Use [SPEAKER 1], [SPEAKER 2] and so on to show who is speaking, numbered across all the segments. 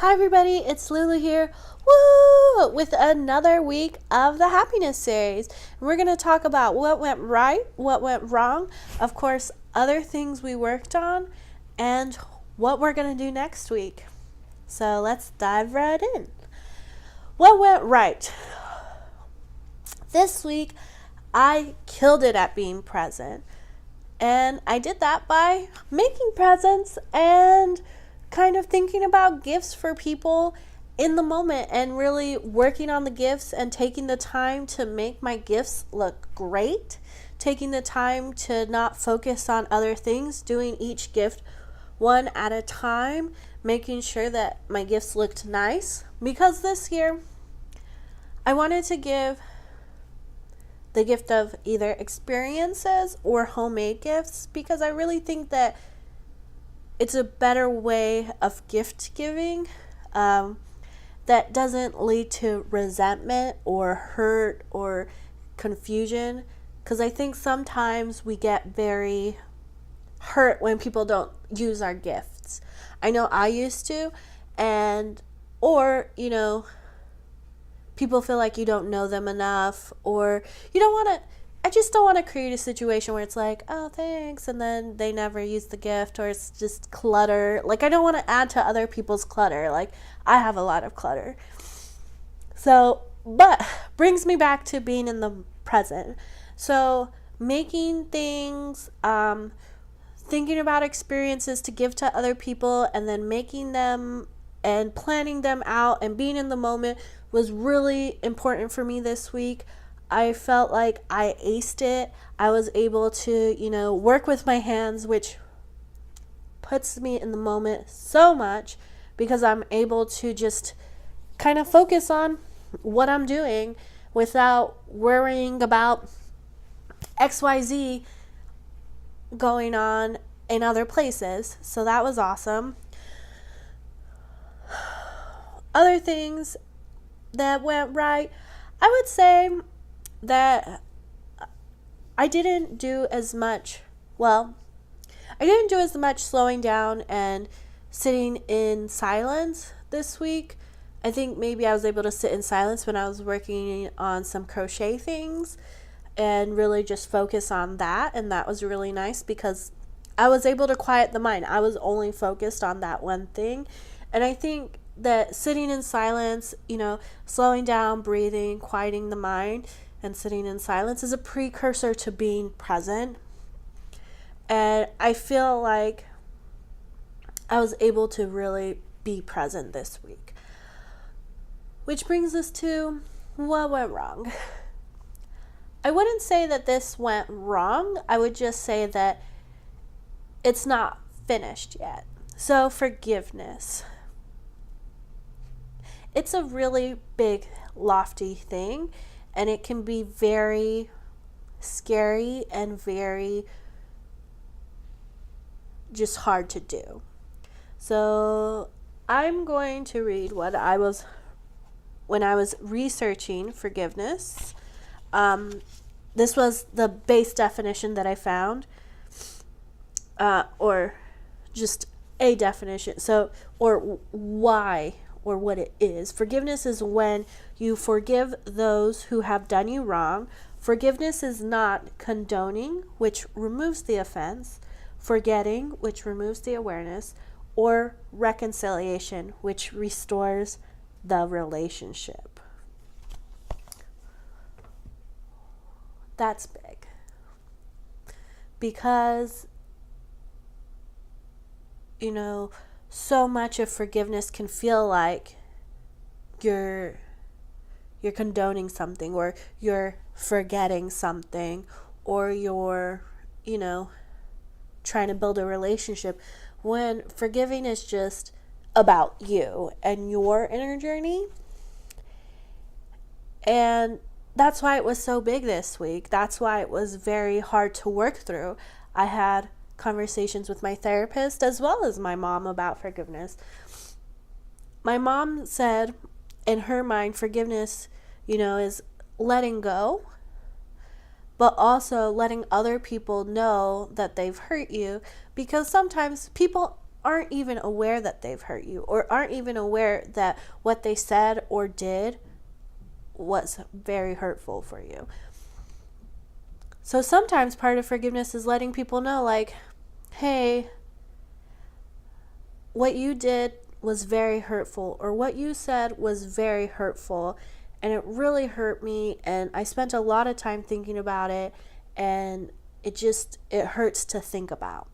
[SPEAKER 1] Hi everybody, it's Lulu here. Woo! With another week of the happiness series. We're going to talk about what went right, what went wrong, of course, other things we worked on, and what we're going to do next week. So let's dive right in. What went right? This week, I killed it at being present. And I did that by making presents and kind of thinking about gifts for people in the moment and really working on the gifts and taking the time to make my gifts look great, taking the time to not focus on other things, doing each gift one at a time, making sure that my gifts looked nice. Because this year, I wanted to give the gift of either experiences or homemade gifts because I really think that it's a better way of gift giving that doesn't lead to resentment or hurt or confusion, because I think sometimes we get very hurt when people don't use our gifts. I know I used to, or people feel like you don't know them enough, or I just don't want to create a situation where it's like, oh, thanks, and then they never use the gift, or it's just clutter. Like, I don't want to add to other people's clutter. Like, I have a lot of clutter. So, but brings me back to being in the present. So, making things, thinking about experiences to give to other people, and then making them and planning them out and being in the moment was really important for me this week. I felt like I aced it. I was able to, work with my hands, which puts me in the moment so much because I'm able to just kind of focus on what I'm doing without worrying about XYZ going on in other places. So that was awesome. Other things that went right, I would say that I didn't do as much slowing down and sitting in silence this week. I think maybe I was able to sit in silence when I was working on some crochet things and really just focus on that, and that was really nice because I was able to quiet the mind. I was only focused on that one thing, and I think that sitting in silence, slowing down, breathing, quieting the mind, and sitting in silence is a precursor to being present. And I feel like I was able to really be present this week. Which brings us to what went wrong. I wouldn't say that this went wrong. I would just say that it's not finished yet. So forgiveness. It's a really big, lofty thing, and it can be very scary and very just hard to do. So I'm going to read when I was researching forgiveness. This was the base definition that I found, or just a definition. So, or why, or what it is. Forgiveness is when you forgive those who have done you wrong. Forgiveness is not condoning, which removes the offense, forgetting, which removes the awareness, or reconciliation, which restores the relationship. That's big. Because, so much of forgiveness can feel like you're condoning something, or you're forgetting something, or you're, trying to build a relationship, when forgiving is just about you and your inner journey. And that's why it was so big this week. That's why it was very hard to work through. I had conversations with my therapist as well as my mom about forgiveness. My mom said in her mind, forgiveness, is letting go, but also letting other people know that they've hurt you, because sometimes people aren't even aware that they've hurt you, or aren't even aware that what they said or did was very hurtful for you. So sometimes part of forgiveness is letting people know, like, hey, what you did was very hurtful, or what you said was very hurtful, and it really hurt me, and I spent a lot of time thinking about it, and it hurts to think about.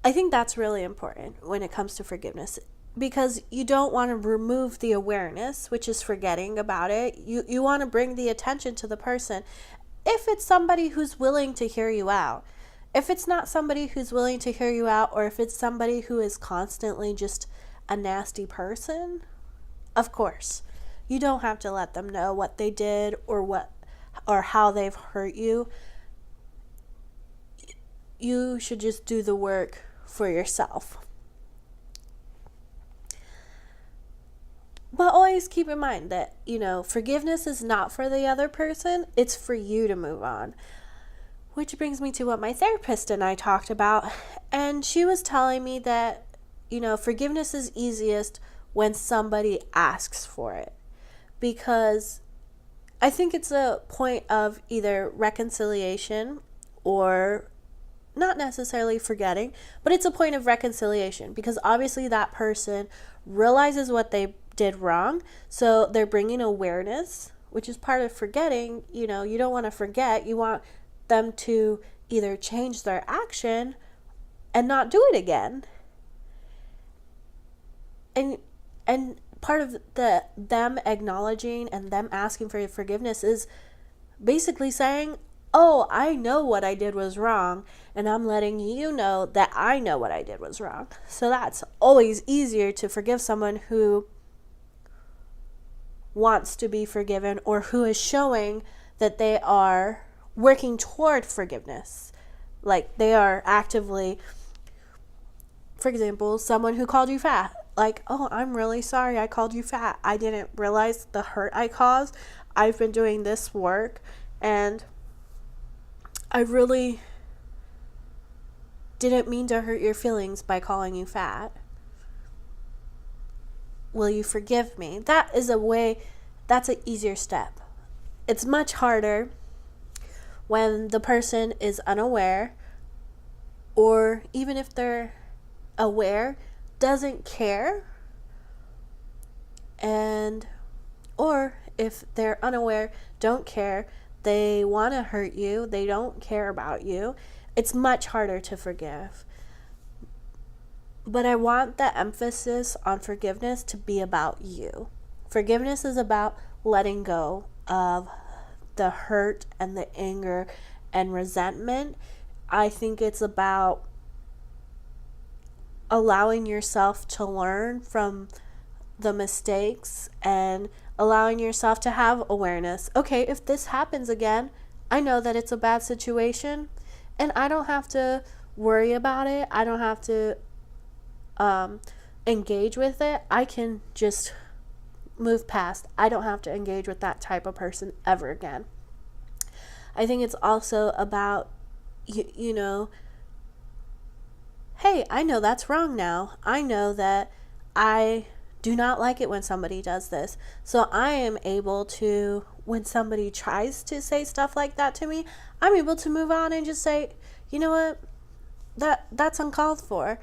[SPEAKER 1] I think that's really important when it comes to forgiveness, because you don't want to remove the awareness, which is forgetting about it. You want to bring the attention to the person. If it's somebody who's willing to hear you out. If it's not somebody who's willing to hear you out, or if it's somebody who is constantly just a nasty person, of course, you don't have to let them know what they did or how they've hurt you. You should just do the work for yourself. But always keep in mind that, forgiveness is not for the other person, it's for you to move on. Which brings me to what my therapist and I talked about. And she was telling me that, forgiveness is easiest when somebody asks for it. Because I think it's a point of either reconciliation or not necessarily forgetting, but it's a point of reconciliation, because obviously that person realizes what they did wrong. So they're bringing awareness, which is part of forgetting. You don't want to forget. You want them to either change their action and not do it again. And part of them acknowledging and them asking for forgiveness is basically saying, oh, I know what I did was wrong, and I'm letting you know that I know what I did was wrong. So that's always easier to forgive someone who wants to be forgiven, or who is showing that they are working toward forgiveness. Like they are actively, for example, someone who called you fat. Like, oh, I'm really sorry I called you fat. I didn't realize the hurt I caused. I've been doing this work, and I really didn't mean to hurt your feelings by calling you fat. Will you forgive me? That's an easier step. It's much harder when the person is unaware, or even if they're aware, doesn't care, or if they're unaware, don't care, they want to hurt you, they don't care about you. It's much harder to forgive. But I want the emphasis on forgiveness to be about you. Forgiveness is about letting go of the hurt and the anger and resentment. I think it's about allowing yourself to learn from the mistakes and allowing yourself to have awareness. Okay, if this happens again, I know that it's a bad situation, and I don't have to worry about it. I don't have to engage with it. I can just move past. I don't have to engage with that type of person ever again. I think it's also about, hey, I know that's wrong now. I know that I do not like it when somebody does this. So I am able to, when somebody tries to say stuff like that to me, I'm able to move on and just say, you know what, that's uncalled for.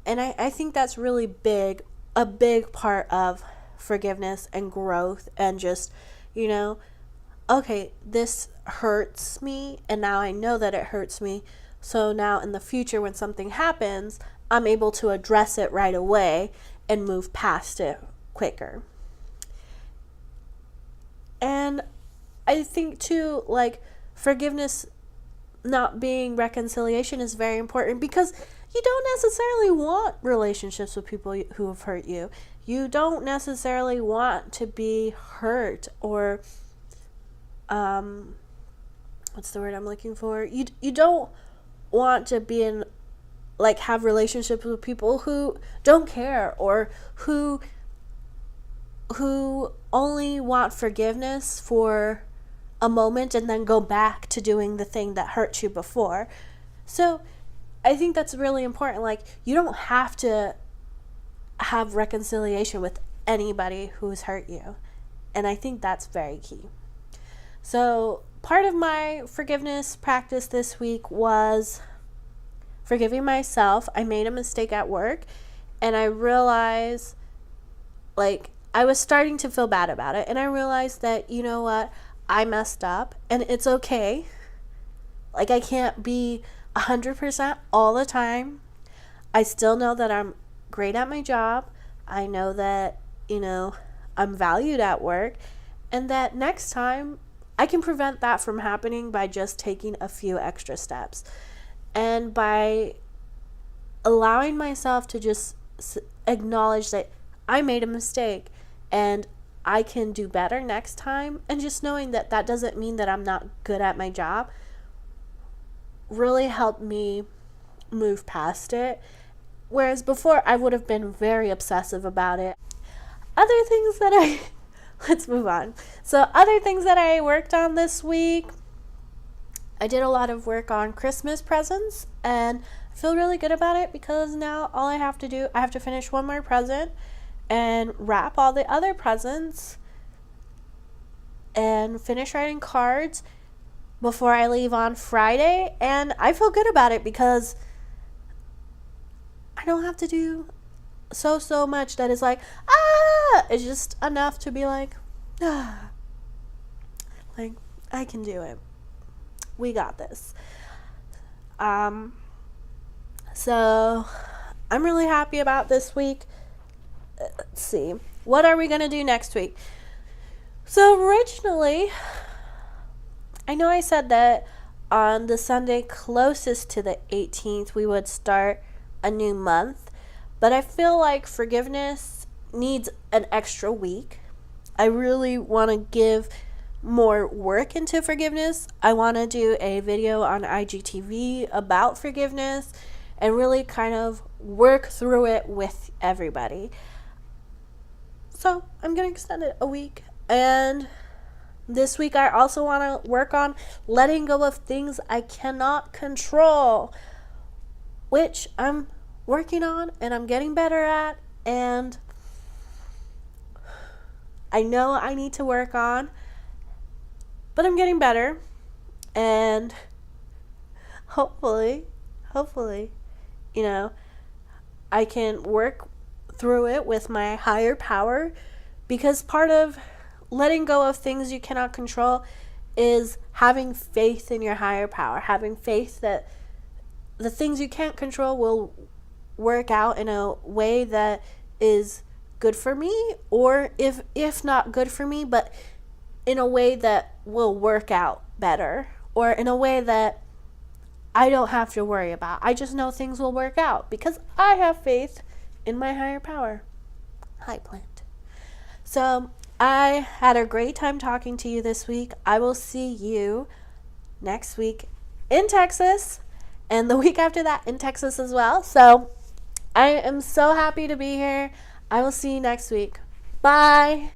[SPEAKER 1] And I think that's really big, a big part of forgiveness and growth, and just, okay, this hurts me, and now I know that it hurts me. So now in the future, when something happens, I'm able to address it right away and move past it quicker. And I think too, like, forgiveness not being reconciliation is very important, because you don't necessarily want relationships with people who have hurt you. You don't necessarily want to be hurt, or what's the word I'm looking for? You don't want to be in, like, have relationships with people who don't care, or who only want forgiveness for a moment and then go back to doing the thing that hurt you before. So I think that's really important. Like, you don't have to have reconciliation with anybody who's hurt you. And I think that's very key. So part of my forgiveness practice this week was forgiving myself. I made a mistake at work, and I realized, like, I was starting to feel bad about it. And I realized that, you know what, I messed up, and it's okay. Like, I can't be 100% all the time. I still know that I'm great at my job. I know that, I'm valued at work, and that next time I can prevent that from happening by just taking a few extra steps. And by allowing myself to just acknowledge that I made a mistake and I can do better next time, and just knowing that that doesn't mean that I'm not good at my job, really helped me move past it. Whereas before, I would have been very obsessive about it. Other things that let's move on. So other things that I worked on this week, I did a lot of work on Christmas presents, and I feel really good about it because now all I have to finish one more present and wrap all the other presents and finish writing cards before I leave on Friday. And I feel good about it because I don't have to do so much that is like, it's just enough to be like, like, I can do it. We got this. So I'm really happy about this week. Let's see. What are we going to do next week? So originally, I know I said that on the Sunday closest to the 18th, we would start a new month. But I feel like forgiveness needs an extra week. I really want to give more work into forgiveness. I want to do a video on IGTV about forgiveness and really kind of work through it with everybody. So I'm going to extend it a week. And this week I also want to work on letting go of things I cannot control, which I'm working on and I'm getting better at, and I know I need to work on, but I'm getting better. And hopefully, I can work through it with my higher power, because part of letting go of things you cannot control is having faith in your higher power, having faith that the things you can't control will work out in a way that is good for me, or if not good for me, but in a way that will work out better, or in a way that I don't have to worry about. I just know things will work out because I have faith in my higher power. Hi, plant. So I had a great time talking to you this week. I will see you next week in Texas, and the week after that in Texas as well. So I am so happy to be here. I will see you next week. Bye.